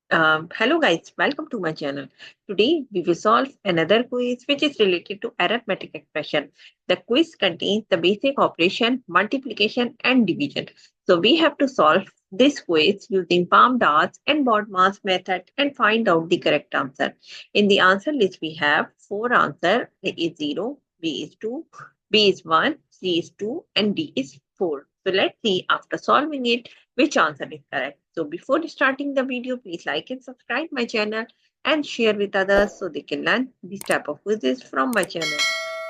Hello guys, welcome to my channel. Today we will solve another quiz which is related to arithmetic expression. The quiz contains the basic operation, multiplication and division. So we have to solve this quiz using palm dots and BODMAS method and find out the correct answer. In the answer list we have four answers. A is 0, B is 2, B is 1, C is 2 and D is 4. So let's see after solving it which answer is correct. So before starting the video, please like and subscribe my channel and share with others so they can learn this type of quizzes from my channel.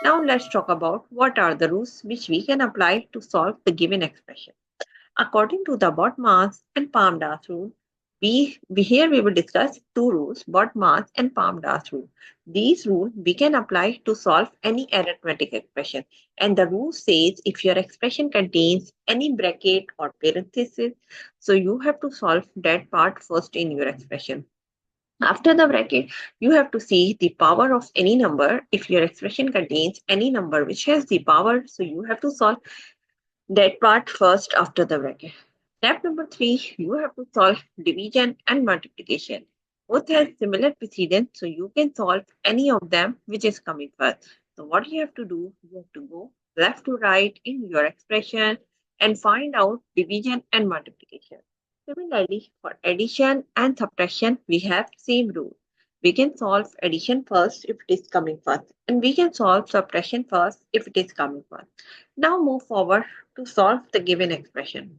Now let's talk about what are the rules which we can apply to solve the given expression. According to the BODMAS and PAMDAS rule, here we will discuss two rules, BODMAS and PAMDAS rule. These rules we can apply to solve any arithmetic expression. And the rule says if your expression contains any bracket or parenthesis, so you have to solve that part first in your expression. After the bracket, you have to see the power of any number. If your expression contains any number which has the power, so you have to solve that part first after the bracket. Step number 3, you have to solve division and multiplication. Both have similar precedence, so you can solve any of them which is coming first. So what you have to do, you have to go left to right in your expression and find out division and multiplication. Similarly, for addition and subtraction, we have same rule. We can solve addition first if it is coming first, and we can solve subtraction first if it is coming first. Now move forward to solve the given expression.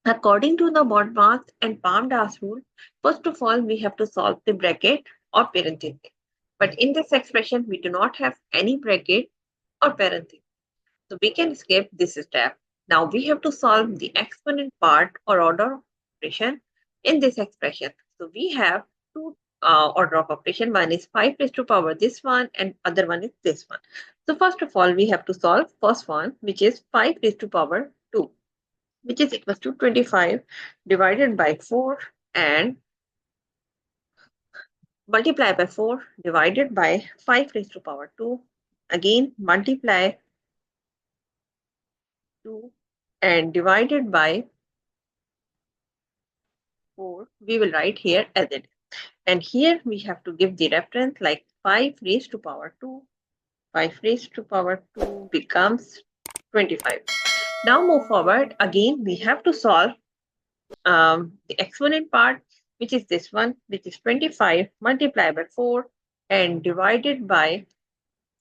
According to the BODMAS and PAMDAS rule, first of all, we have to solve the bracket or parenthesis. But in this expression, we do not have any bracket or parenthesis. So we can skip this step. Now we have to solve the exponent part or order of operation in this expression. So we have two order of operation. One is 5 raised to power this one and other one is this one. So first of all, we have to solve first one, which is 5 raised to power 2, which is equals to 25 divided by 4 and multiply by 4 divided by 5 raised to power 2. Again, multiply 2 and divided by 4, we will write here as it. And here we have to give the reference like 5 raised to power 2. 5 raised to power 2 becomes 25. Now move forward. Again, we have to solve the exponent part, which is this one, which is 25 multiplied by 4 and divided by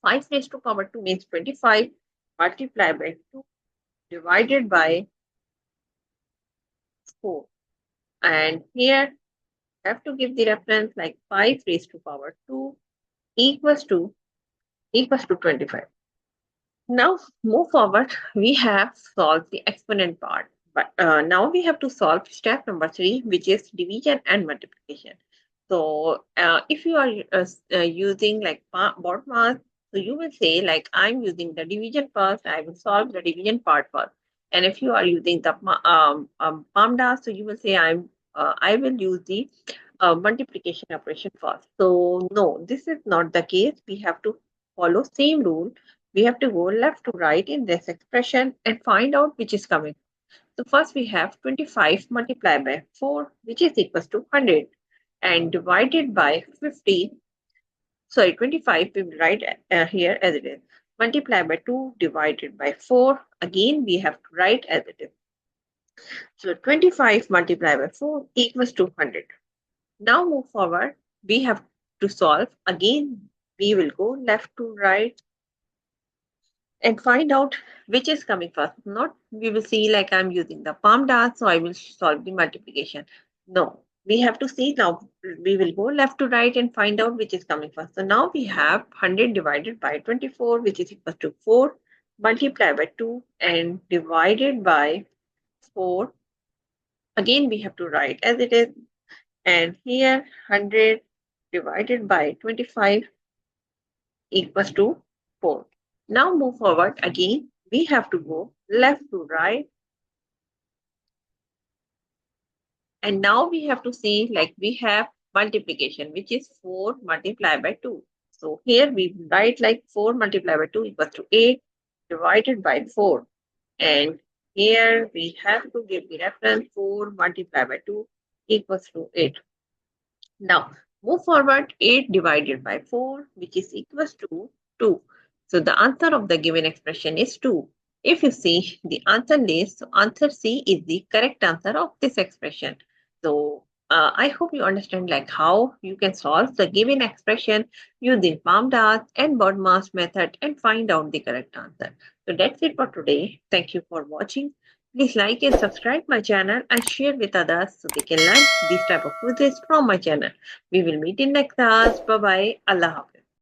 5 raised to power 2 means 25 multiplied by 2 divided by 4. And here have to give the reference like 5 raised to power 2 equals to 25. Now move forward. We have solved the exponent part, but now we have to solve step number 3, which is division and multiplication. So if you are using like bot math, so you will say like I'm using the division first. I will solve the division part first. And if you are using the PAMDA, so you will say I will use the multiplication operation first. So no, this is not the case. We have to follow same rule. We have to go left to right in this expression and find out which is coming. So first we have 25 multiplied by 4, which is equals to 100 and divided by 50. Sorry, 25 we will write here as it is. Multiply by 2 divided by 4. Again, we have to write as it is. So 25 multiplied by 4 equals to 100. Now move forward. We have to solve. Again, we will go left to right and find out which is coming first. Not we will see like I'm using the palm dart, so I will solve the multiplication. No, we have to see now. We will go left to right and find out which is coming first. So now we have 100 divided by 24, which is equal to 4, multiplied by 2 and divided by 4. Again, we have to write as it is. And here 100 divided by 25 equals to 4. Now move forward again. We have to go left to right. And now we have to see like we have multiplication, which is 4 multiplied by 2. So here we write like 4 multiplied by 2 equals to 8 divided by 4. And here we have to give the reference 4 multiplied by 2 equals to 8. Now, move forward 8 divided by 4, which is equals to 2. So, the answer of the given expression is 2. If you see the answer list, so answer C is the correct answer of this expression. So, I hope you understand like how you can solve the given expression using PAMDAS and BODMAS method and find out the correct answer. So, that's it for today. Thank you for watching. Please like and subscribe my channel and share with others so they can learn this type of quizzes from my channel. We will meet in next class. Bye bye. Allah Hafiz.